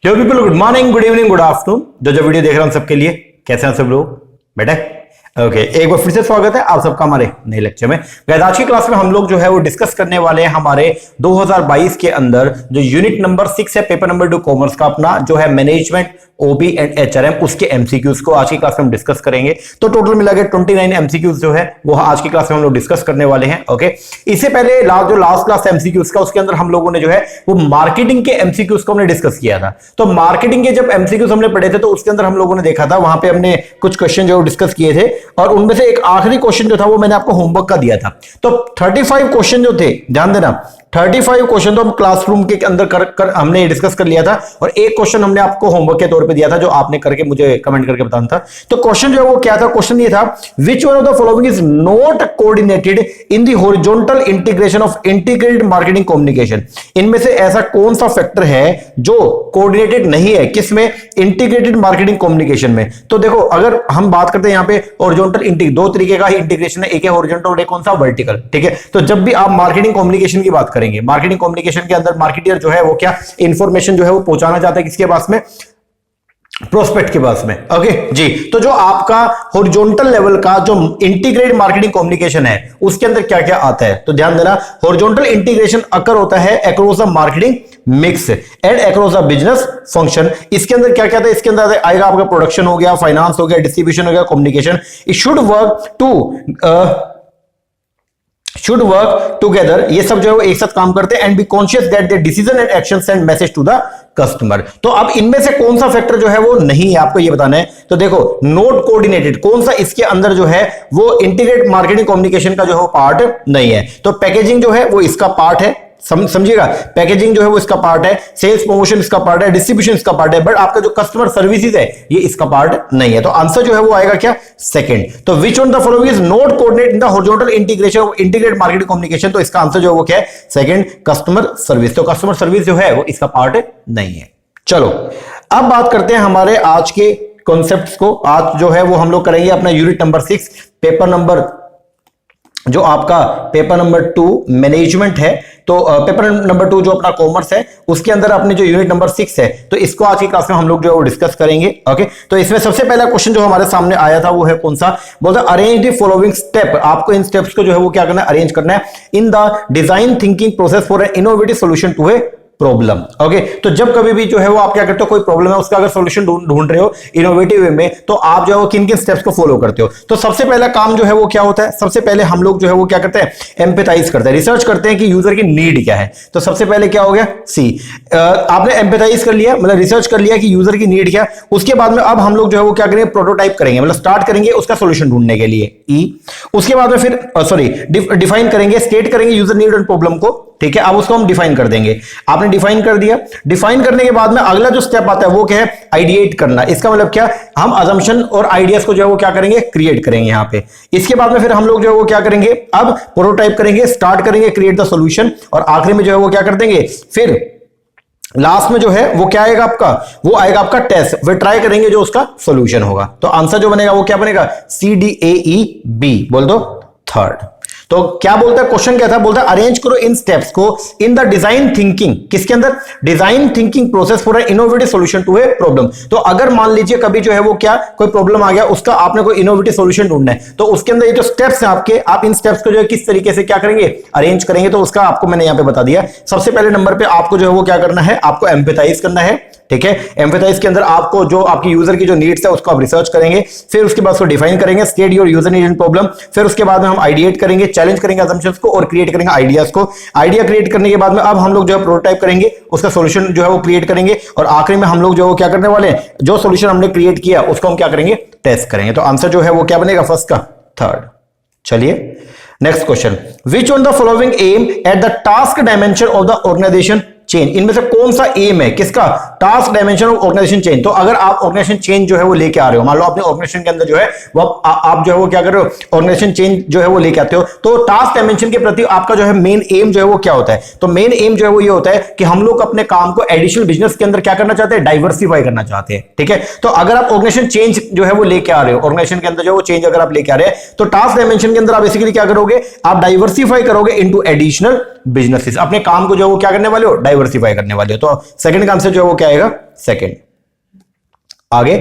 Hello people, good morning, good evening, good afternoon. जो video देख रहे हैं सब के लिए कैसे हैं सब लोग? बेटा ओके, एक बार फिर से स्वागत है आप सबका हमारे नए लेक्चर में। गाइस आज की क्लास में हम लोग जो है वो डिस्कस करने वाले हैं हमारे 2022 के अंदर जो यूनिट नंबर 6 है, पेपर नंबर 2 कॉमर्स का अपना जो है मैनेजमेंट ओबी एंड एचआरएम, उसके एमसीक्यूज को आज की क्लास में हम डिस्कस करेंगे। तो टोटल मिला के 29 एमसीक्यूज जो है वो आज की क्लास में हम लोग डिस्कस करने वाले हैं। ओके, इससे पहले लास्ट क्लास एमसीक्यूज का, उसके अंदर हम लोगों ने जो है वो मार्केटिंग के एमसीक्यूज को हमने डिस्कस किया था। तो मार्केटिंग के जब एमसीक्यूज हमने पढ़े थे तो उसके अंदर हम लोगों ने देखा था, वहां पे हमने कुछ क्वेश्चन जो डिस्कस किए थे और उनमें से एक आखिरी क्वेश्चन जो था वो मैंने आपको होमवर्क का दिया था। तो 35 क्वेश्चन जो थे, ध्यान देना, 35 क्वेश्चन तो हम क्लासरूम के अंदर कर हमने डिस्कस कर लिया था और एक क्वेश्चन हमने आपको होमवर्क के तौर पे दिया था जो आपने करके मुझे कमेंट करके बताना था। तो क्वेश्चन जो है वो क्या था? क्वेश्चन ये था, विच one of the following is not coordinated in the horizontal integration of integrated marketing communication. इनमें से ऐसा कौन सा फैक्टर है जो कोऑर्डिनेटेड नहीं है, किसमें? इंटीग्रेटेड मार्केटिंग कम्युनिकेशन में। तो देखो, अगर हम बात करते हैं यहाँ पे हॉरिजॉन्टल दो तरीके का ही इंटीग्रेशन है, एक है हॉरिजॉन्टल और एक कौन सा? वर्टिकल। ठीक है, तो जब भी आप मार्केटिंग कम्युनिकेशन की बात करेंगे, मार्केटिंग कम्युनिकेशन के अंदर मार्केटियर जो है वो क्या इंफॉर्मेशन जो है वो पहुंचाना चाहता है किसके पास में? प्रोस्पेक्ट के पास में। ओके जी, तो जो आपका हॉरिजॉन्टल लेवल का जो इंटीग्रेटेड मार्केटिंग कम्युनिकेशन है उसके अंदर क्या क्या आता है? तो ध्यान देना, हॉरिजॉन्टल इंटीग्रेशन अकर होता है across the marketing mix and across the business function. इसके अंदर क्या क्या आता है? इसके अंदर आएगा आपका प्रोडक्शन हो गया, फाइनेंस हो गया, डिस्ट्रीब्यूशन हो गया, communication. It should work together, ये सब जो है वो एक साथ काम करते हैं and be conscious that their decision and action send message to the customer. तो अब इनमें से कौन सा फैक्टर जो है वो नहीं है, आपको ये बताना है। तो देखो, नॉट कोऑर्डिनेटेड, कौन सा इसके अंदर जो है वो इंटीग्रेटेड मार्केटिंग कम्युनिकेशन का जो है पार्ट नहीं है। तो पैकेजिंग जो है वो इसका पार्ट है, समझिएगा, पैकेजिंग जो है वो इसका पार्ट है, सेल्स प्रमोशन इसका पार्ट है, डिस्ट्रीब्यूशन इसका पार्ट है, बट आपका जो कस्टमर सर्विसेज है ये इसका पार्ट नहीं है। तो आंसर जो है वो आएगा क्या? सेकंड। तो विच one the following is not coordinated in the horizontal integration of integrated marketing communication. तो इसका आंसर जो है वो क्या है? Second, customer service. तो कस्टमर सर्विस जो है वो इसका पार्ट नहीं है। चलो अब बात करते हैं हमारे आज के कॉन्सेप्ट्स को। आज जो है वो हम लोग करेंगे अपना यूनिट नंबर 6, पेपर नंबर जो आपका पेपर नंबर 2 मैनेजमेंट है। तो पेपर नंबर 2 जो अपना कॉमर्स है उसके अंदर अपने जो यूनिट नंबर 6 है, तो इसको आज की क्लास में हम लोग जो है वो डिस्कस करेंगे। ओके, तो इसमें सबसे पहला क्वेश्चन जो हमारे सामने आया था वो है कौन सा? बोलता है अरेंज द फॉलोइंग स्टेप। आपको इन स्टेप्स को जो है वो क्या करना है? अरेंज करना है in the design thinking process for an innovative solution to a problem. Okay, तो जब कभी भी जो है वो आप क्या करते हो, कोई प्रॉब्लम है उसका अगर सॉल्यूशन ढूंढ रहे हो इनोवेटिव वे में, तो आप जो है वो किन किन स्टेप्स को फॉलो करते हो? तो सबसे पहला काम जो है वो क्या होता है? सबसे पहले हम लोग जो है वो क्या करते हैं? एम्पैथाइज करते हैं, रिसर्च करते हैं कि यूजर की नीड क्या है। तो सबसे पहले क्या हो गया? सी, आपने एम्पैथाइज कर लिया, मतलब रिसर्च कर लिया कि यूजर की नीड क्या है। उसके बाद में अब हम लोग जो है वो क्या करेंगे? प्रोटोटाइप करेंगे, मतलब स्टार्ट करेंगे उसका सॉल्यूशन ढूंढने के लिए। ई, उसके बाद में फिर डिफाइन करेंगे, स्टेट करेंगे यूजर नीड एंड प्रॉब्लम को। ठीक है, अब उसको हम डिफाइन कर देंगे। आपने डिफाइन कर दिया, डिफाइन करने के बाद में अगला जो स्टेप आता है वो क्या है? आइडिएट करना। इसका मतलब क्या? हम अजम्पशन और आइडियाज को जो है वो क्या करेंगे? क्रिएट करेंगे यहां पे। इसके बाद में फिर हम लोग जो है वो क्या करेंगे? अब प्रोटोटाइप करेंगे, स्टार्ट करेंगे, क्रिएट द सॉल्यूशन, और आखिरी में जो है वो क्या कर देंगे? फिर लास्ट में जो है वो क्या आएगा आपका? वो आएगा आपका टेस्ट, फिर ट्राई करेंगे जो उसका सॉल्यूशन होगा। तो आंसर जो बनेगा वो क्या बनेगा? CDAEB। बोल दो थर्ड। तो क्या बोलता है क्वेश्चन? क्या था? बोलता है अरेंज करो इन स्टेप्स को इन द डिजाइन थिंकिंग। किसके अंदर? Design thinking process for an innovative solution to a problem. तो अगर मान लीजिए कभी जो है वो क्या कोई प्रॉब्लम आ गया, उसका आपने कोई इनोवेटिव सॉल्यूशन ढूंढना है, तो उसके अंदर ये जो स्टेप्स हैं आपके, आप इन स्टेप्स को जो है किस तरीके से क्या करेंगे? अरेंज करेंगे। तो उसका आपको मैंने यहां पे बता दिया। सबसे पहले नंबर पे आपको जो है वो क्या करना है? आपको एम्पैथाइज करना है। ठीक है, एम्पैथाइज के अंदर आपको जो आपकी यूजर की जो नीड्स है उसको आप रिसर्च करेंगे, फिर उसके बाद उसको डिफाइन करेंगे, state your user need and problem. फिर उसके बाद में हम आइडिएट करेंगे, चैलेंज करेंगे असम्पशंस को और क्रिएट करेंगे आइडियाज को। आइडिया क्रिएट करने के बाद में अब हम लोग जो है प्रोटोटाइप करेंगे, उसका सॉल्यूशन जो है वो क्रिएट करेंगे, और आखिरी में हम लोग जो है क्या करने वाले हैं? जो सॉल्यूशन हमने क्रिएट किया उसको हम क्या करेंगे? टेस्ट करेंगे। तो आंसर जो है वो क्या बनेगा? फर्स्ट का थर्ड। चलिए next question, which one the following aim at the task dimension of the organisation chain. इनमें से कौन सा एम है? किसका? Task dimension of organisation chain. तो अगर आप ऑर्गेनाइजेशन चेन जो है वो लेके आ रहे हो, मान लो अपने ऑर्गेनाइजेशन के अंदर जो है वो आप जो है वो क्या कर रहे हो? ऑर्गेनाइजेशन चेन जो है वो लेके आते हो, तो टास्क डायमेंशन के प्रति आपका जो है मेन एम जो है वो क्या होता है? तो मेन एम जो है वो ये होता है कि हम लोग अपने काम को एडिशनल बिजनेस के अंदर क्या करना चाहते हैं? डाइवर्सिफाई करना चाहते हैं। ठीक है, तो अगर आप ऑर्गेनाइजेशन चेंज जो है वो लेके आ रहे हो, ऑर्गेनाइजेशन के अंदर जो है वो चेंज अगर आप लेके आ रहे हैं, तो टास्क डायमेंशन के अंदर आप बेसिकली क्या करोगे? आप डाइवर्सिफाई करोगे इनटू एडिशनल बिजनेसेस, अपने काम को जो है वो क्या करने वाले हो, डाइवर्सिफाई करने वाले हो। तो सेकंड का आंसर जो है वो क्या आएगा, सेकंड। आगे,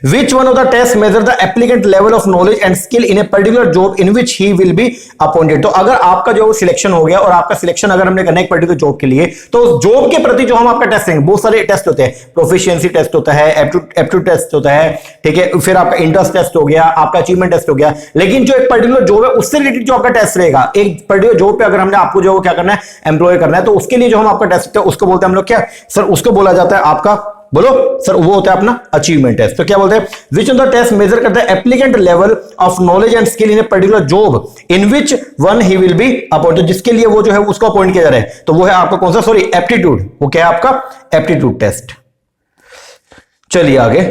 which one of the test measure the applicant level of knowledge and skill in a particular job in which he will be appointed. तो अगर आपका जो सिलेक्शन हो गया और आपका सिलेक्शन अगर हमने करना है एक पर्टिकुलर जॉब के लिए, तो उस जॉब के प्रति जो हम आपका टेस्ट लेंगे, बहुत सारे टेस्ट होते हैं, प्रोफिशिएंसी टेस्ट होता है, एप्टीट्यूड टेस्ट होता है, ठीक है, फिर आपका इंटरेस्ट टेस्ट हो गया, आपका अचीवमेंट टेस्ट हो गया। लेकिन जो एक पर्टिकुलर जॉब है उससे रिलेटेड जो आपका टेस्ट रहेगा, एक पर्टिकुलर जॉब पे अगर हमने आपको जो क्या करना है, एम्प्लॉय करना है, तो उसके लिए जो हम आपका टेस्ट है उसको बोलते हैं हम लोग क्या सर, उसको बोला जाता है आपका, बोलो सर, वो होता है अपना अचीवमेंट टेस्ट। तो क्या बोलते हैं, which of the test measure करता है applicant level of knowledge and skill in a particular job in which one he will be appointed, जिसके लिए वो जो है उसको अपॉइंट किया जा रहा है। तो वो है आपका कौन सा, सॉरी, एप्टीट्यूड, वो क्या है आपका एप्टीट्यूड टेस्ट। चलिए आगे,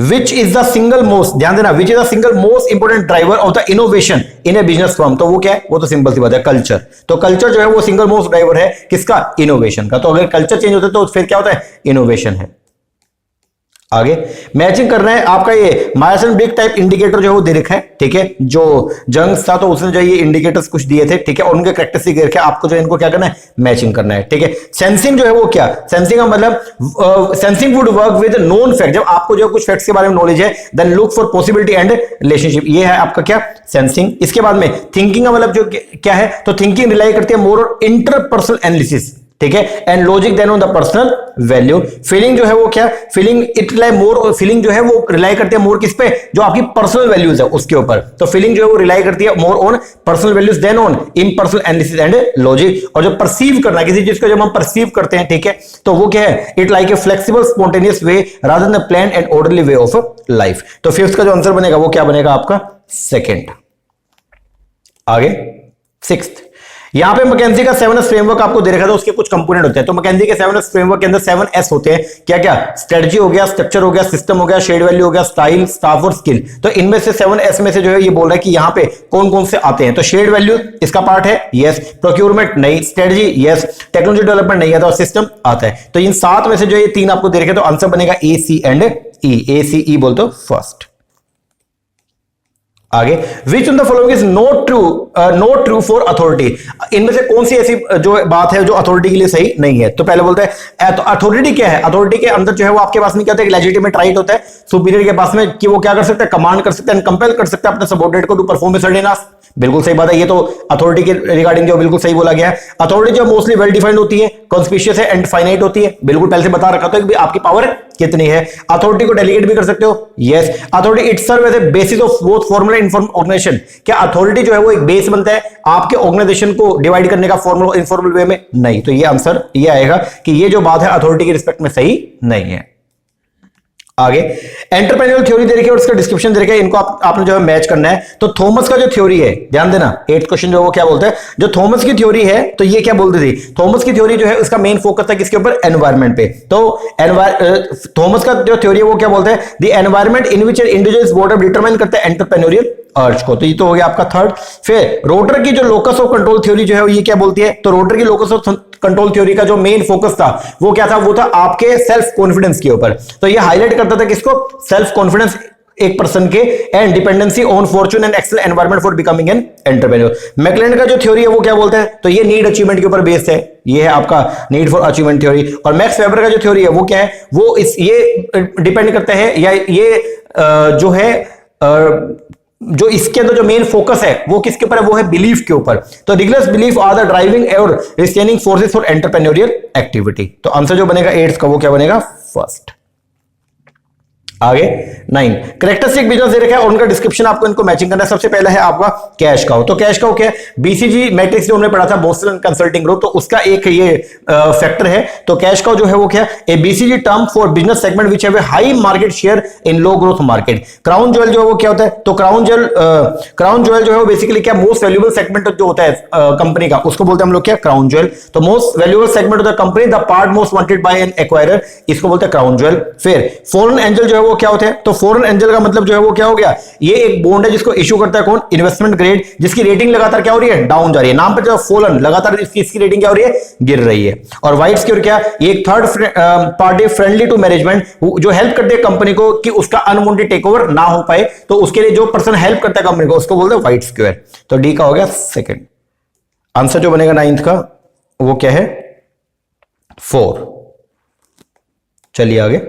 which is the single most, ध्यान देना, which is the single most important driver of the innovation in a business firm. तो वो क्या है, वो तो सिंपल सी बात है, कल्चर। तो कल्चर जो है वो सिंगल मोस्ट ड्राइवर है किसका, इनोवेशन का। तो अगर कल्चर चेंज होता है तो फिर क्या होता है, इनोवेशन है। आगे, मैचिंग करना है आपका, ये मायरसन ब्रिग टाइप इंडिकेटर जो है वो दे रखा है, ठीक है, जो जंग्स था तो उसने जो ये इंडिकेटर्स कुछ दिए थे, ठीक है, और उनके कैरेक्टरिस्टिक दे रखे, आपको जो इनको क्या करना है, मैचिंग करना है, ठीक है। सेंसिंग जो है वो क्या, सेंसिंग का मतलब sensing would work with known fact, जब आपको जो कुछ फैक्ट्स के बारे में नॉलेज है, then look for possibility and relationship, ये है आपका क्या, सेंसिंग। इसके बाद में थिंकिंग का मतलब जो क्या है, तो थिंकिंग रिलाई करती है मोर ऑन इंटरपर्सनल एनालिसिस, ठीक है, and logic then on the personal value. Feeling जो है वो क्या, feeling it rely more, feeling जो है वो रिलाई करती है मोर किस पे, जो आपकी पर्सनल वैल्यूज है उसके ऊपर। तो फीलिंग जो है वो रिलाई करती है more on personal values then on impersonal analysis and logic. और जो परसीव करना किसी चीज को जब हम परसीव करते हैं, ठीक है, तो वो क्या है, it like a flexible spontaneous way rather than plan and orderly way of life. तो फिफ्थ का जो आंसर बनेगा वो क्या बनेगा आपका, सेकेंड। आगे, सिक्स्थ, यहां पे मैकेंजी का 7S फ्रेमवर्क आपको दे रखा था, उसके कुछ कंपोनेंट होते हैं। तो मैकेंजी के 7S फ्रेमवर्क के अंदर 7S होते हैं, क्या क्या, स्ट्रेटजी हो गया, स्ट्रक्चर हो गया, सिस्टम हो गया, शेड वैल्यू हो गया, स्टाइल, स्टाफ और स्किल। तो इनमें से 7S में से जो है ये बोल रहा है कि यहां पे कौन कौन से आते हैं। तो शेड वैल्यू इसका पार्ट है, यस, प्रोक्योरमेंट नहीं, स्ट्रेटजी यस, टेक्नोलॉजी डेवलपमेंट नहीं आता, और सिस्टम आता है। तो इन 7 में से जो ये 3 आपको दे रखे, तो आंसर बनेगा ए, सी एंड ई। ए, सी, ई बोल तो फर्स्ट। आगे, which of the following is not true for authority, इनमें से कौन सी ऐसी जो बात है जो अथॉरिटी के लिए सही नहीं है। तो पहले बोलते हैं, तो अथॉरिटी क्या है, अथॉरिटी के अंदर जो है वो आपके पास में क्या होता है, लेजिटिमेट राइट होता है सुपीरियर के पास में, कि वो क्या कर सकता है, कमांड कर सकता है, कंपेल कर सकता है अपने सबऑर्डिनेट को to perform a certain task. बिल्कुल सही बात है, ये तो अथॉरिटी के रिगार्डिंग जो बिल्कुल सही बोला गया है। अथॉरिटी जो मोस्टली वेल डिफाइंड होती है, कॉन्स्पिशियस है एंड फाइनाइट होती है, बिल्कुल पहले से बता रखा था कि आपकी पावर कितनी है। अथॉरिटी को डेलीगेट भी कर सकते हो, yes. Authority it serve as a basis of both formal and informal organisation, क्या अथॉरिटी जो है वो एक बेस बनता है आपके ऑर्गेनाइजेशन को डिवाइड करने का, फॉर्मल और इनफॉर्मल वे में नहीं। तो ये आंसर ये आएगा कि ये जो बात है अथॉरिटी के रिस्पेक्ट में सही नहीं है। आगे, एंटरप्रेन्योरियल थ्योरी दे रखी है और इसका डिस्क्रिप्शन दे रखा है, इनको आपने जो है मैच करना है। तो थॉमस का जो थ्योरी है, ध्यान देना, 8th क्वेश्चन जो वो क्या बोलता है, जो थॉमस की थ्योरी है, तो ये क्या बोलती थी, थॉमस की थ्योरी जो है उसका मेन फोकस था किसके ऊपर, एनवायरमेंट पे। तो थॉमस का जो थ्योरी है वो क्या बोलता है, the environment in which individuals border determine करता है एंटरप्रेन्योरियल अर्ज को। तो ये तो हो गया आपका थर्ड। फिर रोटर की जो लोकस ऑफ कंट्रोल थ्योरी जो है ये क्या बोलती है, तो रोटर की लोकस ऑफ कंट्रोल थ्योरी का जो मेन फोकस था वो क्या था, वो था आपके सेल्फ कॉन्फिडेंस के ऊपर। तो ये हाईलाइट करता था किसको, सेल्फ कॉन्फिडेंस एक पर्सन के, and dependency on fortune and excel environment for becoming an entrepreneur. McClelland का जो थ्योरी है वो क्या बोलता है, तो ये नीड अचीवमेंट के ऊपर बेस्ड है, ये है आपका नीड फॉर अचीवमेंट थ्योरी। और मैक्स वेबर का जो थ्योरी है वो क्या है, वो ये डिपेंड करता है, या ये जो है जो इसके अंदर जो मेन फोकस है वो किसके ऊपर है, वो है बिलीफ के ऊपर। तो regular belief are the driving और restraining forces for entrepreneurial activity. तो आंसर जो बनेगा 8th का वो क्या बनेगा, फर्स्ट। आगे 9, कैरेक्टरिस्टिक बिजनेस दे रखा है और उनका डिस्क्रिप्शन आपको इनको मैचिंग करना है। सबसे पहला है आपका कैश काउ। तो कैश काउ क्या है, बीसीजी मैट्रिक्स जो हमने पढ़ा था, बोस्टन कंसल्टिंग ग्रुप, तो उसका एक ये फैक्टर है। तो कैश काउ जो है वो क्या, A BCG term for business segment which have a high market share in low growth market. Crown jewel जो है वो क्या होता है, तो क्राउन ज्वेल जो है वो बेसिकली क्या, मोस्ट वैल्यूएबल सेगमेंट जो होता है कंपनी का, उसको बोलते हैं हम लोग क्या, क्राउन ज्वेल। तो most valuable segment of the company, the part most wanted by an acquirer, इसको बोलते हैं क्राउन ज्वेल। फिर फॉरेन एंजल जो है वो वो क्या होते हैं? तो फॉरेन एंजल का मतलब जो है वो क्या हो गया, ये एक बॉन्ड है जिसको इश्यू करता है कौन? इन्वेस्टमेंट ग्रेड, जिसकी रेटिंग लगातार क्या हो रही है? डाउन जा रही है। नाम पे जो फॉलन, लगातार इसकी रेटिंग क्या हो रही है? गिर रही है। और व्हाइट सिक्योर क्या? ये एक third party friendly to management, जो हेल्प करते हैं कंपनी को कि उसका अनवांटेड टेक ओवर ना हो पाए, तो उसके लिए जो पर्सन हेल्प करता है कंपनी को उसको बोलते हैं व्हाइट सिक्योर। तो डी का हो गया सेकंड आंसर। जो बनेगा 9th का वो क्या है? 4। चलिए आगे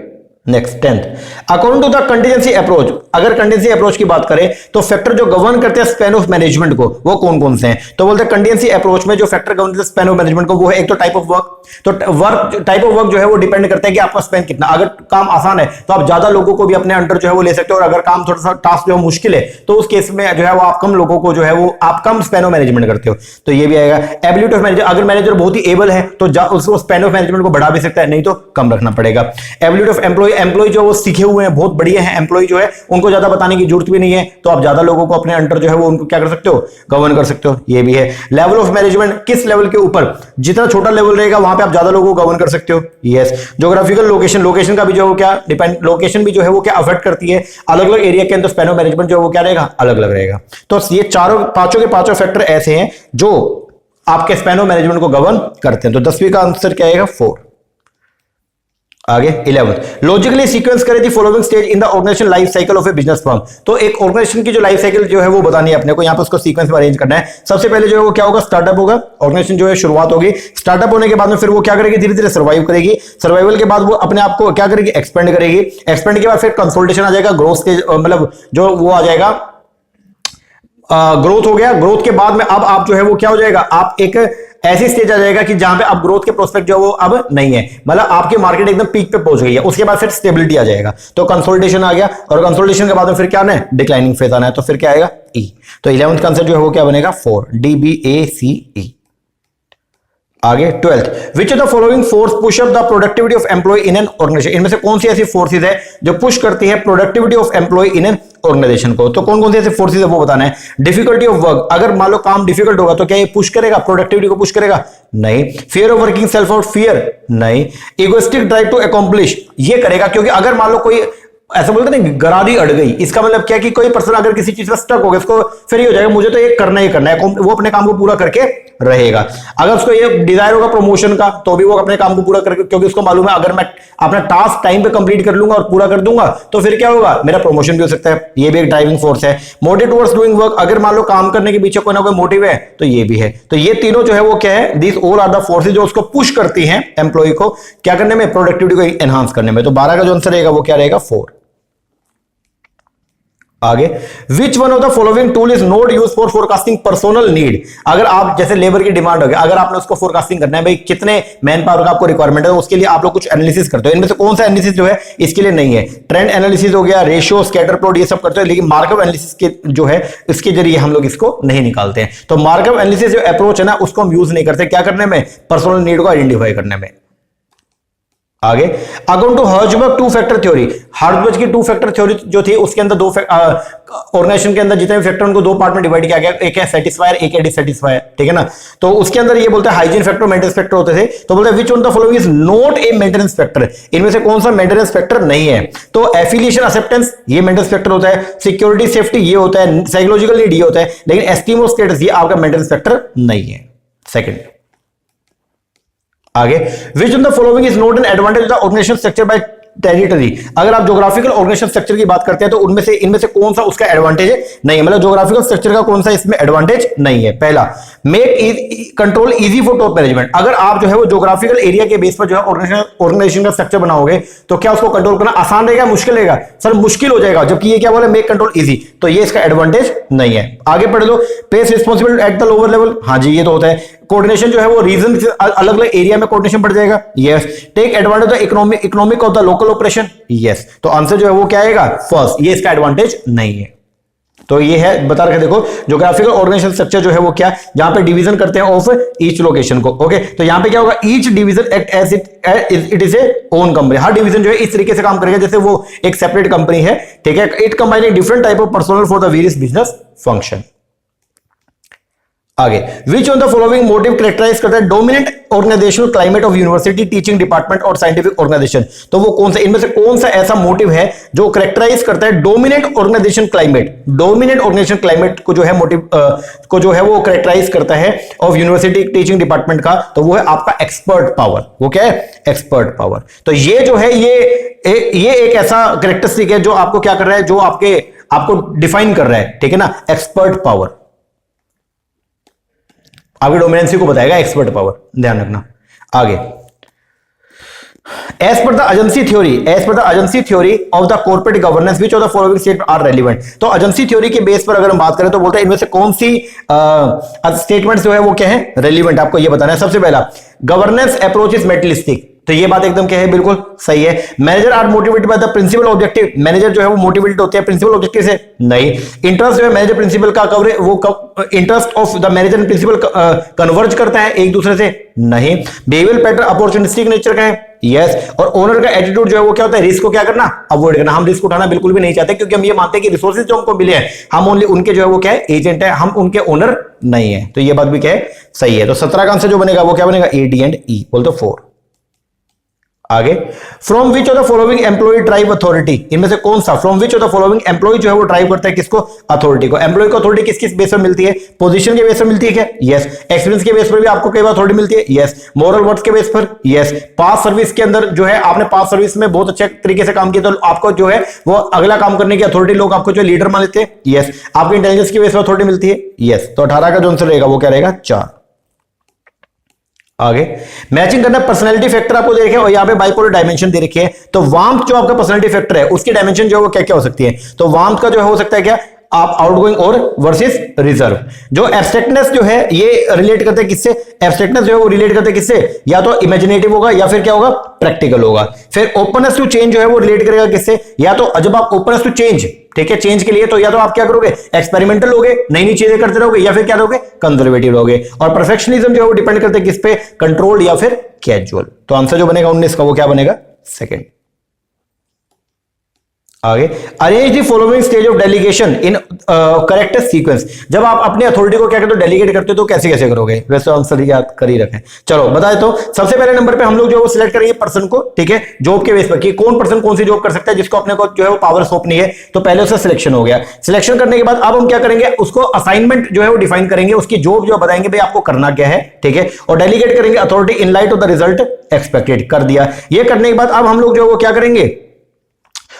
next 10th। According to the contingency approach, अगर कंटीजेंसी अप्रोच की बात करें तो फैक्टर जो गवर्न करते हैं स्पैन ऑफ मैनेजमेंट को, वो कौन कौन से हैं? तो बोलते हैं कंटीजेंसी अप्रोच में जो फैक्टर गवर्न करते हैं स्पैन ऑफ मैनेजमेंट को, वो है एक तो टाइप ऑफ वर्क। तो वर्क, टाइप ऑफ वर्क जो है वो डिपेंड करता है कि आपका स्पैन कितना। अगर काम आसान है तो आप ज्यादा लोगों को भी अपने अंडर जो है वो ले सकते हो, और अगर काम थोड़ा सा टास्क जो है मुश्किल है तो उस केस में जो है वो आप कम लोगों को जो है वो आप कम स्पैन ऑफ मैनेजमेंट करते हो, तो ये भी आएगा। एबिलिटी ऑफ मैनेजर, अगर मैनेजर बहुत ही एबल है तो उसको स्पैन ऑफ मैनेजमेंट को बढ़ा भी सकता है, नहीं तो कम रखना पड़ेगा। एबिलिटी ऑफ एम्प्लॉय, एम्प्लॉय जो वो सीखे हुए हैं, बहुत बढ़िया है एम्प्लॉय जो है, उनको ज्यादा बताने की जरूरत भी नहीं है, तो आप ज्यादा लोगों को अपने अंडर जो है वो उनको क्या कर सकते हो? गवर्न कर सकते हो, ये भी है। लेवल ऑफ मैनेजमेंट, किस लेवल के ऊपर, जितना छोटा लेवल रहेगा वहां पे आप ज्यादा लोगों को गवर्न कर सकते हो, यस। ज्योग्राफिकल लोकेशन, लोकेशन का भी जो है क्या डिपेंड, लोकेशन भी जो है वो क्या अफेक्ट करती है, अलग अलग एरिया के अंदर स्पैन ऑफ मैनेजमेंट जो है वो क्या रहेगा? अलग अलग रहेगा। तो ये चारों पांचों के पांचों फैक्टर ऐसे हैं जो आपके स्पैन ऑफ मैनेजमेंट को गवर्न करते हैं। तो 10वीं का आंसर क्या आएगा? 4। आगे 11th। लॉजिकली सीक्वेंस करें the following stage in the organisation life cycle of a business firm. तो एक ऑर्गेनाइजेशन की जो लाइफ साइकिल जो है वो बतानी है अपने को, यहां पे उसको सीक्वेंस में अरेंज करना है। सबसे पहले जो है वो क्या होगा? स्टार्टअप होगा। ऑर्गेनाइजेशन जो है शुरुआत होगी, स्टार्टअप होने के बाद में फिर वो क्या करेगी? धीरे धीरे सर्वाइव करेगी। सर्वाइवल के बाद वो अपने आप को क्या करेगी? एक्सपेंड करेगी। एक्सपेंड के बाद फिर कंसोलिडेशन आ जाएगा, ग्रोथ स्टेज, मतलब जो वो आ जाएगा, ग्रोथ हो गया। ग्रोथ के बाद में अब आप जो है वो क्या हो जाएगा? आप एक ऐसी स्टेज आ जाएगा कि जहां पे अब ग्रोथ के प्रोस्पेक्ट जो वो अब नहीं है, मतलब आपकी मार्केट एकदम पीक पे पहुंच गई है। उसके बाद फिर स्टेबिलिटी आ जाएगा, तो कंसोलिडेशन आ गया, और कंसोलिडेशन के बाद में फिर क्या आना है? डिक्लाइनिंग फेज आना है, तो फिर क्या आएगा? ई। तो 11th का आंसर जो है वो क्या बनेगा? 4, DBACE। आगे 12th। Which of the following force push up the productivity of employ in an organisation. इनमें से कौन सी ऐसी फोर्सेज है जो पुश करती है productivity of employ in an organisation को? तो कौन कौन सी ऐसी फोर्सेज है वो बताना है। डिफिकल्टी ऑफ वर्क, अगर मान लो काम डिफिकल्ट होगा तो क्या ये पुश करेगा? प्रोडक्टिविटी को पुश करेगा? नहीं। Fear of working, self out fear? नहीं। इगोइस्टिक ड्राइव टू अकॉम्प्लिश, ये करेगा, क्योंकि अगर मान लो कोई ऐसा बोलते नहीं, गरादी अड़ गई, इसका मतलब क्या कि कोई पर्सन अगर किसी चीज में स्टक हो गया, उसको फिर ये हो जाएगा मुझे तो ये करना ही करना है, वो अपने काम को पूरा करके रहेगा। अगर उसको ये डिजायर होगा प्रमोशन का, तो भी वो अपने काम को पूरा करके, क्योंकि उसको मालूम है अगर मैं अपना टास्क टाइम पे कंप्लीट कर लूंगा और पूरा कर दूंगा तो फिर क्या होगा? मेरा प्रमोशन भी हो सकता है, ये भी एक ड्राइविंग फोर्स है। मोटिव टुवर्ड्स डूइंग वर्क, अगर मान लो काम करने के पीछे कोई ना कोई मोटिव है तो ये भी है। तो ये तीनों जो है वो क्या है? These all are the forces जो उसको पुश करती हैं एम्प्लॉय को क्या करने में? प्रोडक्टिविटी को एनहांस करने में। तो 12 का जो आंसर रहेगा वो क्या रहेगा? 4। आगे, which one of the following tool is not use for forecasting personal need. अगर आप जैसे लेबर की डिमांड हो गया, अगर आपने उसको फोरकास्टिंग करना है, भाई कितने मैन पावर का आपको रिक्वायरमेंट है, उसके लिए आप लोग कुछ एनालिसिस करते हो। इनमें से कौन सा एनालिसिस जो है इसके लिए नहीं है? ट्रेंड एनालिसिस हो गया, रेशियो, स्कैटर प्लॉट, ये सब करते हो, लेकिन मार्कअप एनालिसिस के जो है इसके जरिए हम लोग इसको नहीं निकालते हैं। तो मार्कअप एनालिसिस जो अप्रोच है ना, उसको हम यूज नहीं करते, क्या करने में? पर्सनल नीड को आइडेंटिफाई करने में। आगे, according to Herzberg two factor theory, Herzberg की टू फैक्टर थ्योरी जो थी उसके अंदर दो ऑर्गेनाइजेशन के अंदर जितने भी फैक्टर उनको दो पार्ट में डिवाइड किया गया, एक है सेटिस्फायर, एक है डिससेटिस्फायर, ठीक है ना। तो उसके अंदर ये बोलते हैं हाइजीन फैक्टर, मेंटेनेंस फैक्टर होते थे। तो बोलते हैं विच one the following is not a maintenance factor, इनमें से कौन सा मेंटेनेंस फैक्टर नहीं है? तो एफिलिएशन एक्सेप्टेंस ये मेंटेनेंस फैक्टर होता है, सिक्योरिटी सेफ्टी ये होता है, साइकोलॉजिकल नीड ये होता है, लेकिन एस्टीम और स्टेटस ये आपका मेंटेनेंस फैक्टर नहीं है। सेकंड, आगे, which of the following is not an advantage of the organisation structure by territory. अगर आप ज्योग्राफिकल ऑर्गेनाइजेशन स्ट्रक्चर की बात करते हैं तो उनमें से इनमें से कौन सा उसका एडवांटेज नहीं है? मतलब ज्योग्राफिकल स्ट्रक्चर का कौन सा इसमें एडवांटेज नहीं है? पहला, make control easy for top management. अगर आप जो है वो ज्योग्राफिकल एरिया के बेस पर जो है ऑर्गेनाइजेशन का स्ट्रक्चर बनाओगे तो क्या उसको कंट्रोल करना आसान रहेगा, मुश्किल रहेगा? सर मुश्किल हो जाएगा, जबकि ये क्या बोले मेक कंट्रोल इजी, तो ये इसका एडवांटेज नहीं है। आगे पढ़ लो, place responsibility at the lower level, हाँ जी ये तो होता है। कोऑर्डिनेशन जो है वो रीजन अलग अलग एरिया में कोऑर्डिनेशन बढ़ जाएगा, yes. Take advantage of economic of the local operation, yes. तो आंसर जो है वो क्या आएगा? फर्स्ट, ये इसका एडवांटेज नहीं है। तो ये है बता रखा, देखो ज्योग्राफिकल ऑर्गेनाइजेशन स्ट्रक्चर जो है वो क्या, जहां पे डिवीजन करते हैं ऑफ ईच लोकेशन को, ओके। तो यहां पे क्या होगा? Each division act as it is a own company. हर डिवीजन जो है इस तरीके से काम करेगा जैसे वो एक सेपरेट कंपनी है, ठीक है। It combining different type of personal for the various business function. आगे, which on the following motive characterize करता है dominant organizational climate of university teaching department और साइंटिफिक ऑर्गेनाइजेशन। तो वो कौन सा, इनमें से कौन सा ऐसा मोटिव है जो कैरेक्टराइज करता है dominant organisation climate, dominant organisation climate को जो है मोटिव को जो है वो कैरेक्टराइज करता है ऑफ यूनिवर्सिटी टीचिंग डिपार्टमेंट का, तो वो है आपका एक्सपर्ट पावर। वो क्या है, एक्सपर्ट पावर। तो ये जो है ये एक ऐसा कैरेक्टरिस्टिक है जो आपको क्या कर रहा है, जो आपको डिफाइन कर रहा है, ठीक है ना, एक्सपर्ट पावर, आपकी डोमिनेंसी को बताएगा एक्सपर्ट पावर, ध्यान रखना। आगे, as per the agency theory of the corporate governance which of the following statement are relevant. तो एजेंसी थ्योरी के बेस पर अगर हम बात करें तो बोलते हैं इनमें से कौन सी स्टेटमेंट जो है वो क्या है, रेलिवेंट, आपको ये बताना है। सबसे पहला, गवर्नेंस अप्रोच इज मेटलिस्टिक, तो ये बात एकदम क्या है, बिल्कुल सही है। Manager are motivated by the principal objective, manager जो है वो मोटिवेटेड होते हैं प्रिंसिपल ऑब्जेक्टिव से, नहीं। इंटरेस्ट जो है मैनेजर प्रिंसिपल का कवरेज, वो interest of the manager and principal converge करता है एक दूसरे से, नहीं। बिहेवियर पैटर्न अपॉर्चुनिस्टिक नेचर का है, यस। और ओनर का एटीट्यूड जो है वो क्या होता है, रिस्क को क्या करना, अवॉइड करना। हम रिस्क उठाना बिल्कुल भी नहीं चाहते, क्योंकि हम ये मानते हैं कि रिसोर्सेज जो हमको मिले हैं हम ओनली उनके जो है वो क्या है, एजेंट है, हम उनके ओनर नहीं है। तो ये बात भी क्या है, सही है। तो 17 का आंसर जो बनेगा वो क्या बनेगा, ए, डी एंड ई, बोल दो 4। आगे, from which of the following employ drive authority, इनमें से कौन सा, from which of the following employ जो है वो ड्राइव करता है किसको, अथॉरिटी को। एम्प्लॉय को अथॉरिटी किस किस बेस पर मिलती है, पोजीशन के बेस पर मिलती है क्या, यस। एक्सपीरियंस के बेस पर भी आपको कई बार अथॉरिटी मिलती है, यस। मॉरल वर्थ के बेस पर, यस। पास सर्विस के अंदर जो है आपने पास सर्विस में बहुत अच्छे तरीके से काम किया तो आपको जो है वो अगला काम करने की अथॉरिटी, लोग आपको जो लीडर मान लेते हैं, यस। आपके इंटेलिजेंस की बेस पर अथॉरिटी मिलती है, यस। तो 18 का जो आंसर रहेगा वो क्या रहेगा, 4। आगे, मैचिंग करना पर्सनालिटी फैक्टर आपको दे रखे हैं और यहां पे बाइपोलर डायमेंशन दे रखी है। तो वार्मथ जो आपका पर्सनालिटी फैक्टर है उसकी डायमेंशन जो है वो क्या क्या हो सकती है, तो वार्मथ का जो है हो सकता है क्या, आप आउटगोइंग और वर्सेस रिजर्व। जो एब्स्ट्रैक्टनेस जो है ये रिलेट करते हैं किससे, एब्स्ट्रैक्टनेस जो है वो रिलेट करते हैं किससे, या तो इमेजिनेटिव होगा या फिर क्या होगा, प्रैक्टिकल होगा। फिर ओपननेस टू चेंज जो है वो रिलेट करेगा किससे, या तो जब आप ओपननेस टू चेंज, ठीक है, चेंज के लिए तो या तो आप क्या करोगे, एक्सपेरिमेंटल लोगे, नई नई चीजें करते रहोगे, या फिर क्या रहोगे, कंजर्वेटिव रहोगे। और परफेक्शनिज्म जो है वो डिपेंड करते हैं किस पे, कंट्रोल्ड या फिर कैजुअल। तो आंसर जो बनेगा 19 का वो क्या बनेगा, सेकंड। आगे, arrange the following stage of delegation in correct sequence. जब आप अपनी अथॉरिटी को क्या करते हो, डेलीगेट करते हो, तो कैसे कैसे करोगे, वैसे आंसर याद कर ही रखें। चलो बता देता हूं, सबसे पहले नंबर पे हम लोग जो वो सिलेक्ट करेंगे पर्सन को, ठीक है, जॉब के बेस पर कि कौन पर्सन कौन सी जॉब कर सकता है जिसको अपने को जो है वो पावर सौंपनी है। तो पहले उसका सिलेक्शन हो गया। सिलेक्शन करने के बाद अब हम क्या करेंगे, उसको असाइनमेंट जो है वो डिफाइन करेंगे, उसकी जॉब जो बताएंगे भाई आपको करना क्या है, ठीक है, और डेलीगेट करेंगे authority in light of the result expected, कर दिया। ये करने के बाद अब हम लोग जो है वो क्या करेंगे,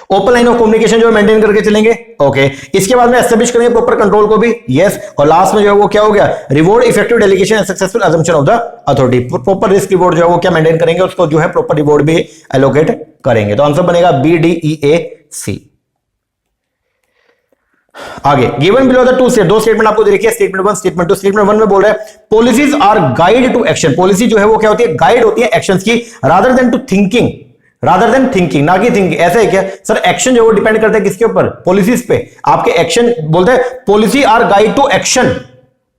ओपन लाइन ऑफ कम्युनिकेशन जो मेंटेन करके चलेंगे, ओके। इसके बाद में एस्टैब्लिश करेंगे प्रॉपर कंट्रोल को भी, यस। और लास्ट में जो है वो क्या हो गया, reward effective delegation and successful assumption of the authority. Proper risk reward जो है वो क्या मेंटेन करेंगे, उसको जो है प्रॉपर रिवॉर्ड भी एलोकेट करेंगे। तो आंसर बनेगा बी, डी, ई, ए, सी। आगे, गिवन बिलो द दो स्टेटमेंट आपको दे रखी है, स्टेटमेंट 1, स्टेटमेंट 2। स्टेटमेंट 1 में बोल रहा है policies are guide to action. Policy जो है वो क्या होती है, गाइड होती है एक्शंस की, रादर देन थिंकिंग, ना कि थिंकिंग। ऐसा है क्या सर, एक्शन जो वो डिपेंड करता है किसके ऊपर, पॉलिसीज पे। आपके एक्शन बोलते हैं policy are guide to action,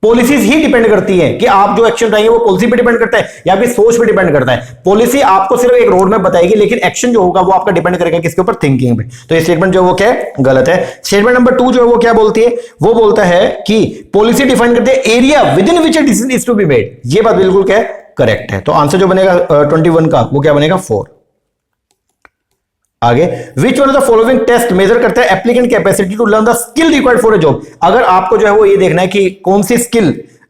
policies ही डिपेंड करती है कि आप जो एक्शन उठाएंगे वो पॉलिसी पे डिपेंड करता है या फिर सोच पे डिपेंड करता है। पॉलिसी आपको सिर्फ एक रोड मैप बताएगी, लेकिन एक्शन जो होगा वो आपका डिपेंड करेगा किसके ऊपर, थिंकिंग पे। तो ये स्टेटमेंट जो वो क्या है, गलत है। स्टेटमेंट नंबर 2 जो है वो क्या बोलती है, वो बोलता है कि पॉलिसी डिफाइन करती है area within which decision is to be made. ये बात बिल्कुल क्या है, करेक्ट है। तो आंसर जो बनेगा 21 का वो क्या बनेगा, 4। आगे, which one of the following test measure करता है applicant capacity to learn the skill required for a job. अगर आपको जो है वो ये देखना है कि कौन सी स्किल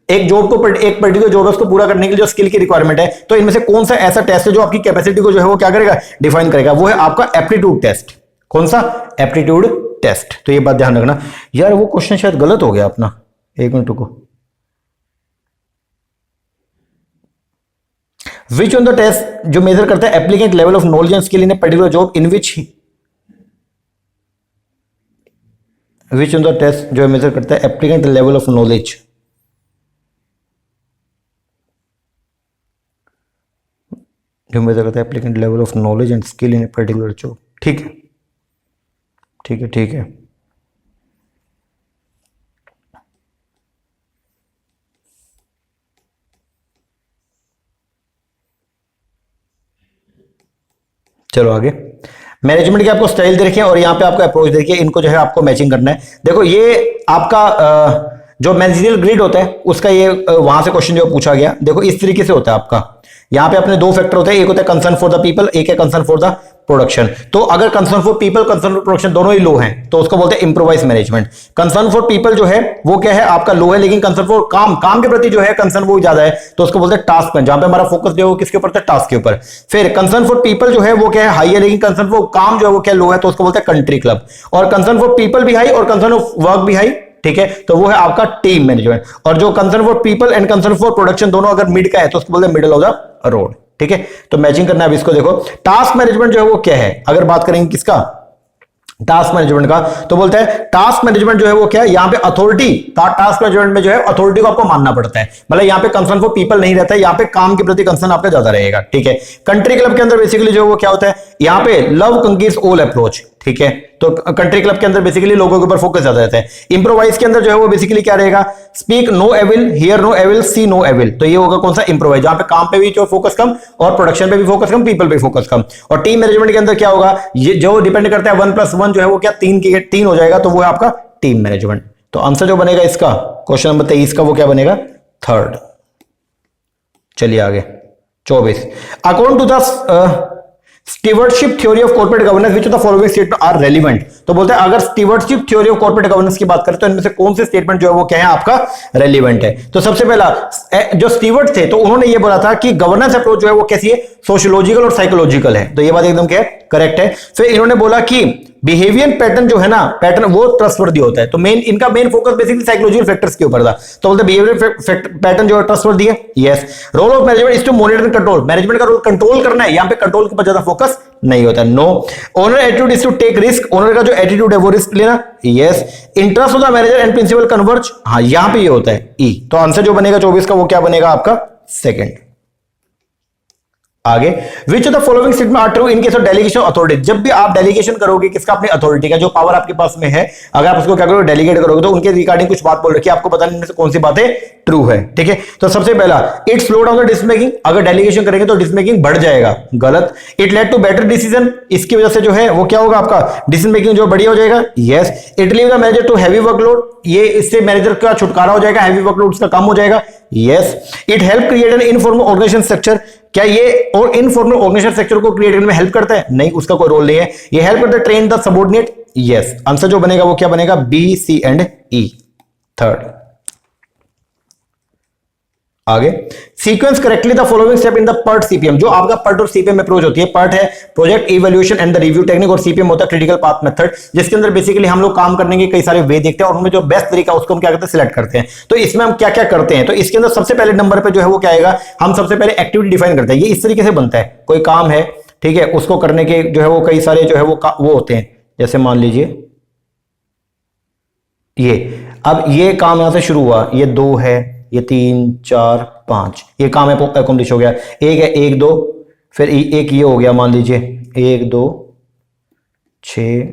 एक जॉब को, एक पर्टिकुलर जॉब है उसको पूरा करने के लिए जो स्किल की रिक्वायरमेंट है, तो इनमें से कौन सा ऐसा टेस्ट है जो आपकी कैपेसिटी को जो है वो क्या करेगा, डिफाइन करेगा, वो है आपका एप्टीट्यूड टेस्ट। कौन सा, एप्टीट्यूड टेस्ट। तो ये बात ध्यान रखना। यार वो क्वेश्चन शायद गलत हो गया अपना, एक मिनट रुको। विच ऑन द टेस्ट जो मेजर करता है applicant level of knowledge and skill in a particular job in which on the test जो मेजर करता है एप्लीकेंट लेवल ऑफ नॉलेज, जो मेजर करता है applicant level of knowledge and skill in a particular job. ठीक है, ठीक है, ठीक है। चलो आगे, मैनेजमेंट की आपको स्टाइल दे रखी है और यहां पे आपको अप्रोच देखिए, इनको जो है आपको मैचिंग करना है। देखो ये आपका जो मैनेजरियल ग्रिड होता है उसका ये वहां से क्वेश्चन जो पूछा गया, देखो इस तरीके से होता है आपका। यहां पे अपने दो फैक्टर होते हैं, एक होता है कंसर्न फॉर द पीपल, एक है कंसर्न फॉर द प्रोडक्शन। तो अगर concern for people, concern for production दोनों ही लो हैं तो उसको बोलते हैं improvise management. Concern for people जो है वो क्या है आपका लो है, लेकिन कंसर्न फॉर काम के प्रति जो है कंसर्न वो ज्यादा है, तो उसको बोलते हैं टास्क में, जहां पे हमारा फोकस जो है किसके ऊपर था, टास्क के ऊपर। फिर कंसर्न फॉर पीपल जो है वो क्या है हाई है, लेकिन कंसर्न फॉर काम जो है वो क्या लो है, तो उसको बोलते हैं कंट्री क्लब। और कंसर्न फॉर पीपल भी हाई और कंसर्न ऑफ वर्क भी हाई, ठीक है, तो वो है आपका टीम मैनेजमेंट। और जो concern for people and concern for production दोनों अगर मिड का है तो उसको बोलते हैं मिडल ऑफ द रोड, ठीक है। तो मैचिंग करना है। अब इसको देखो टास्क मैनेजमेंट जो है वो क्या है, अगर बात करेंगे किसका, टास्क मैनेजमेंट का, तो बोलते हैं टास्क मैनेजमेंट जो है वो क्या है, यहां पे अथॉरिटी, टास्क मैनेजमेंट में जो है अथॉरिटी को आपको मानना पड़ता है। मतलब यहां पे कंसर्न फॉर पीपल नहीं रहता है, यहां पे काम के प्रति कंसर्न आपका ज्यादा रहेगा, ठीक है। कंट्री क्लब के अंदर बेसिकली जो है वो क्या होता है, यहां पे लव कंक्रीज ऑल अप्रोच, ठीक है। तो कंट्री क्लब के अंदर बेसिकली लोगों के ऊपर फोकस ज्यादा रहता है। इंप्रोवाइज के अंदर जो है वो बेसिकली क्या रहेगा, speak no evil, hear no evil, see no evil, तो ये होगा कौन सा, इंप्रोवाइज, जहां पे काम पे भी जो फोकस कम और प्रोडक्शन पे भी फोकस कम, पीपल पे फोकस कम। और टीम मैनेजमेंट के अंदर क्या होगा, ये जो डिपेंड करता है 1+1 जो है वो क्या 3 हो जाएगा, तो वो है आपका टीम मैनेजमेंट। तो आंसर जो बनेगा इसका क्वेश्चन नंबर 23 का वो क्या बनेगा, थर्ड। चलिए आगे 24, according to the stewardship theory of corporate governance which of the following statement are relevant. तो बोलते हैं अगर stewardship theory of corporate governance की बात करें तो इनमें से कौन से स्टेटमेंट जो है वो क्या है आपका रेलेवेंट है। तो सबसे पहला जो स्टीवर्ड थे तो उन्होंने ये बोला था कि गवर्नेंस अप्रोच जो है वो कैसी है, सोशियोलॉजिकल और साइकोलॉजिकल है, तो ये बात एकदम क्या है, करेक्ट है। फिर इन्होंने बोला कि बिहेवियर पैटर्न जो है ना, पैटर्न वो ट्रस्टवर्दी होता है, तो इनका main focus basically psychological factors के ऊपर था, तो बोलते बिहेवियर पैटर्न जो है ट्रस्टवर्दी है, yes. Role of management is to monitor and control, management का रोल कंट्रोल करना है, यहां पे कंट्रोल के ऊपर ज्यादा फोकस नहीं होता, no. Owner attitude is to take risk, owner का जो एटीट्यूड है वो रिस्क लेना, yes. Interest of the manager and principal converge, हाँ यहां पे ये होता है ई। तो आंसर जो बनेगा 24 का वो क्या बनेगा आपका सेकंड। आगे, which of the following statement are true in case of delegation authority. जब भी आप डेलीगेशन करोगे किसका, अपनी अथॉरिटी का, जो पावर आपके पास में है, अगर आप उसको क्या करोगे डेलीगेट करोगे तो उनके रिगार्डिंग कुछ बात बोल रखी है, आपको बताने इनमें से कौन सी बातें ट्रू है, ठीक है। तो सबसे पहला, it slow down the decision making, अगर डेलीगेशन करेंगे तो डिसीजन मेकिंग बढ़ जाएगा, गलत। It led to better decision, इसकी वजह से जो है वो क्या होगा आपका डिसीजन मेकिंग जो बढ़िया हो जाएगा, yes. It leave the manager to heavy workload, ये इससे मैनेजर का छुटकारा हो जाएगा, हैवी वर्कलोड उसका कम हो जाएगा, yes. It help create an informal organisation structure, क्या ये और इनफॉर्मल ऑर्गेनाइजेशन स्ट्रक्चर को क्रिएट करने में हेल्प करता है, नहीं, उसका कोई रोल नहीं है। ये हेल्प करता है train the subordinate, yes. Answer जो बनेगा वो क्या बनेगा, B, C and E, third. आगे, sequence correctly the following step in the PERT CPM, जो आपका पर्ट और सीपीएम अप्रोच होती है, पर्ट है project evaluation and the review technique, और सीपीएम होता है क्रिटिकल पाथ मेथड, जिसके अंदर बेसिकली हम लोग काम करने के कई सारे वे देखते हैं और उनमें जो बेस्ट तरीका उसको हम क्या करते हैं, सिलेक्ट करते हैं। तो इसमें हम क्या क्या करते हैं, तो इसके अंदर सबसे पहले नंबर पे जो है वो क्या आएगा, हम सबसे पहले एक्टिविटी डिफाइन करते हैं। ये इस तरीके से बनता है, कोई काम है, ठीक है, उसको करने के जो है वो कई सारे जो है वो होते हैं, जैसे मान लीजिए ये, अब ये काम यहां से शुरू हुआ, ये 2 है, ये 3 4 5, ये काम अकॉम्प्लिश हो गया, एक है 1 2, फिर एक ये हो गया, मान लीजिए 1 2 6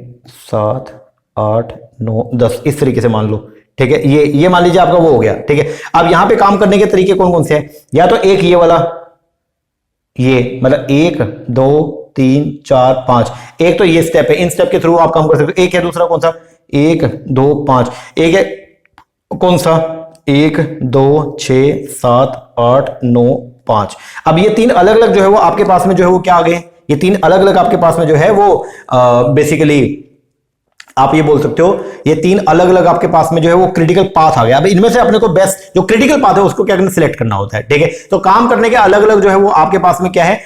7 8 9 10, इस तरीके से मान लो, ठीक है। ये मान लीजिए आपका वो हो गया, ठीक है। अब यहां पे काम करने के तरीके कौन कौन से हैं, या तो एक ये वाला, ये मतलब 1 2 3 4 5, एक तो ये स्टेप है, इन स्टेप के थ्रू आप काम कर सकते हो। एक है दूसरा कौन सा, 1 2 5, एक है कौन सा, 1 2 6 7 8 9 5। अब ये 3 अलग अलग जो है वो आपके पास में जो है वो क्या आ गए, ये 3 अलग अलग आपके पास में जो है वो बेसिकली आप ये बोल सकते हो, ये 3 अलग अलग आपके पास में जो है वो क्रिटिकल पाथ आ गया। अब इनमें से अपने को बेस्ट जो क्रिटिकल पाथ है उसको क्या करना, सिलेक्ट करना होता है, ठीक है। तो काम करने के अलग अलग जो है वो आपके पास में क्या है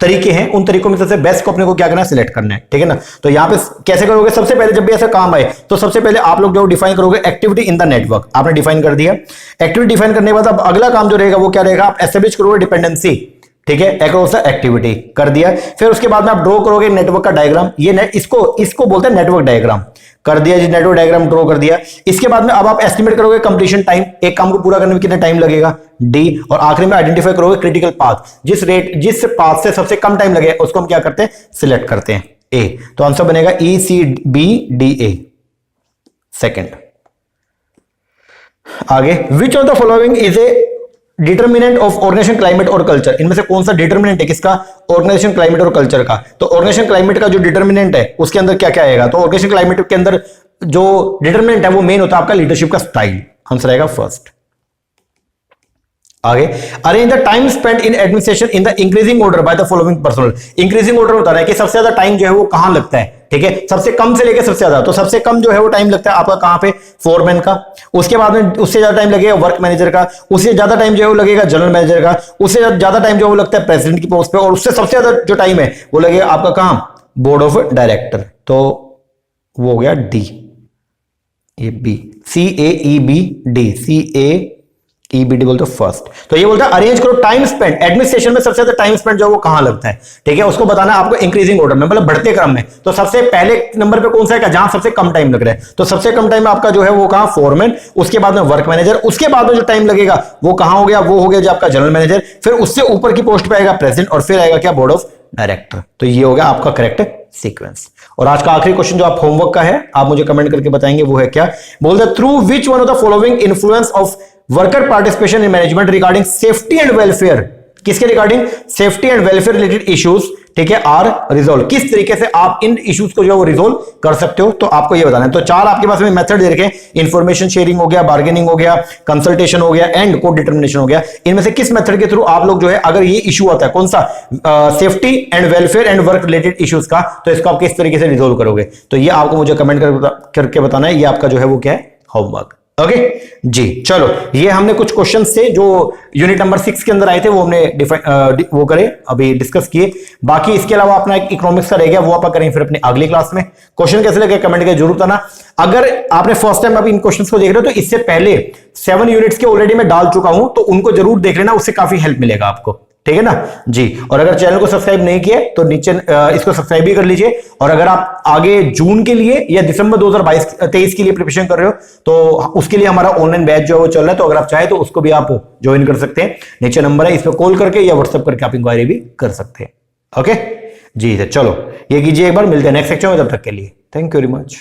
तरीके हैं, उन तरीकों में से बेस्ट को अपने को क्या करना है, सिलेक्ट करना है, ठीक है ना। तो यहां पे कैसे करोगे, सबसे पहले जब भी ऐसा काम आए तो सबसे पहले आप लोग जो डिफाइन करोगे एक्टिविटी इन द नेटवर्क, आपने डिफाइन कर दिया। एक्टिविटी डिफाइन करने के बाद अब अगला काम जो रहेगा वो क्या रहेगा, आप एस्टेब्लिश करोगे डिपेंडेंसी, ठीक है, अक्रॉस द एक्टिविटी कर दिया। फिर उसके बाद में आप ड्रॉ करोगे नेटवर्क का डायग्राम, ये इसको बोलते हैं नेटवर्क डायग्राम, कर दिया जी, नेटवर्क डायग्राम ड्रॉ कर दिया। इसके बाद में अब आप एस्टिमेट करोगे कंप्लीशन टाइम, एक काम को पूरा करने में कितना टाइम लगेगा, डी। और आखिरी में आइडेंटिफाई करोगे क्रिटिकल पाथ, जिस पाथ से सबसे कम टाइम लगे उसको हम क्या करते हैं, सिलेक्ट करते हैं, ए। तो आंसर बनेगा E C B D A, second. आगे, which of the following is a determinant of organization climate और कल्चर, इनमें से कौन सा डिटर्मिनेंट है किसका, ऑर्गेनाइजेशन क्लाइमेट और कल्चर का। तो ऑर्गेनाइजेशन क्लाइमेट का जो डिटर्मिनेंट है उसके अंदर क्या क्या आएगा, तो ऑर्गेनाइजेशन क्लाइमेट के अंदर जो डिटरमिनेंट है वो मेन होता है आपका लीडरशिप का स्टाइल। आंसर आएगा फर्स्ट। आगे, arrange the time spent in administration in the increasing order by the following personal. Increasing order बता रहा है कि सबसे ज्यादा टाइम जो है वो कहां लगता है, ठीक है, सबसे कम से लेकर सबसे ज्यादा। तो सबसे कम जो है वो टाइम लगता है आपका कहां पे, फोरमैन का। उसके बाद में उससे ज्यादा टाइम लगेगा वर्क मैनेजर का, उससे ज्यादा टाइम जो है वो लगेगा जनरल मैनेजर का, उससे ज्यादा टाइम जो है वो लगता है प्रेसिडेंट की पोस्ट पे, और उससे सबसे ज्यादा जो टाइम है वो लगेगा आपका कहां, बोर्ड ऑफ डायरेक्टर। तो वो हो गया डी, ये बी, CAEBD, CAEBD बोलते फर्स्ट। तो ये बोलता है अरेंज करो टाइम स्पेंड एडमिनिस्ट्रेशन में, सबसे ज्यादा टाइम स्पेंड जो है वो कहां लगता है, ठीक है, उसको बताना है आपको इंक्रीजिंग ऑर्डर में, मतलब बढ़ते क्रम में। तो सबसे पहले नंबर पे कौन सा है, जहां सबसे कम टाइम लग रहा है, तो सबसे कम टाइम आपका जो है वो कहां, फोरमैन, उसके बाद में वर्क मैनेजर, उसके बाद में जो टाइम लगेगा वो कहां हो गया, वो हो गया जो आपका जनरल मैनेजर, फिर उससे ऊपर की पोस्ट पे आएगा प्रेसिडेंट, और फिर आएगा क्या, बोर्ड ऑफ डायरेक्टर। तो ये हो गया आपका करेक्ट सीक्वेंस। और आज का आखिरी क्वेश्चन जो आप होमवर्क का है, आप मुझे कमेंट करके बताएंगे, वो है क्या, बोल दे through which one of the following influence of worker participation in management regarding safety and welfare, किसके regarding, safety and welfare related issues, ठीक है, आर रिजोल्व, किस तरीके से आप इन इश्यूज को जो है वो रिजोल्व कर सकते हो, तो आपको ये बताना है। तो चार आपके पास में मेथड दे रखे हैं, इंफॉर्मेशन शेयरिंग हो गया, बार्गेनिंग हो गया, कंसल्टेशन हो गया, एंड कोड डिटर्मिनेशन हो गया। इनमें से किस मेथड के थ्रू आप लोग जो है, अगर ये इशू आता है कौन सा, safety and welfare and work related issues का, तो इसको आप किस तरीके से रिजोल्व करोगे, तो ये आपको मुझे कमेंट करके बताना है। ये आपका जो है वो क्या है, होमवर्क। ओके जी, चलो ये हमने कुछ क्वेश्चन से जो यूनिट नंबर 6 के अंदर आए थे वो हमने वो करे, अभी डिस्कस किए। बाकी इसके अलावा अपना एक इकोनॉमिक्स का रह गया, वो आप करेंगे फिर अपनी अगली क्लास में। क्वेश्चन कैसे लगे कमेंट करके जरूर बताना। अगर आपने फर्स्ट टाइम अभी इन क्वेश्चंस को देख रहे हो तो इससे पहले 7 यूनिट्स के ऑलरेडी मैं डाल चुका हूं, तो उनको जरूर देख लेना, उससे काफी हेल्प मिलेगा आपको, ठीक है ना जी। और अगर चैनल को सब्सक्राइब नहीं किया तो नीचे इसको सब्सक्राइब भी कर लीजिए। और अगर आप आगे जून के लिए या दिसंबर 2023 के लिए प्रिपरेशन कर रहे हो तो उसके लिए हमारा ऑनलाइन बैच जो है वो चल रहा है, तो अगर आप चाहें तो उसको भी आप ज्वाइन कर सकते हैं। नीचे नंबर है, इस पर कॉल करके या व्हाट्सएप करके आप इंक्वायरी भी कर सकते हैं। ओके जी, चलो ये कीजिए एक बार, मिलते हैं नेक्स्ट सेक्शन में, तब तक के लिए थैंक यू वेरी मच।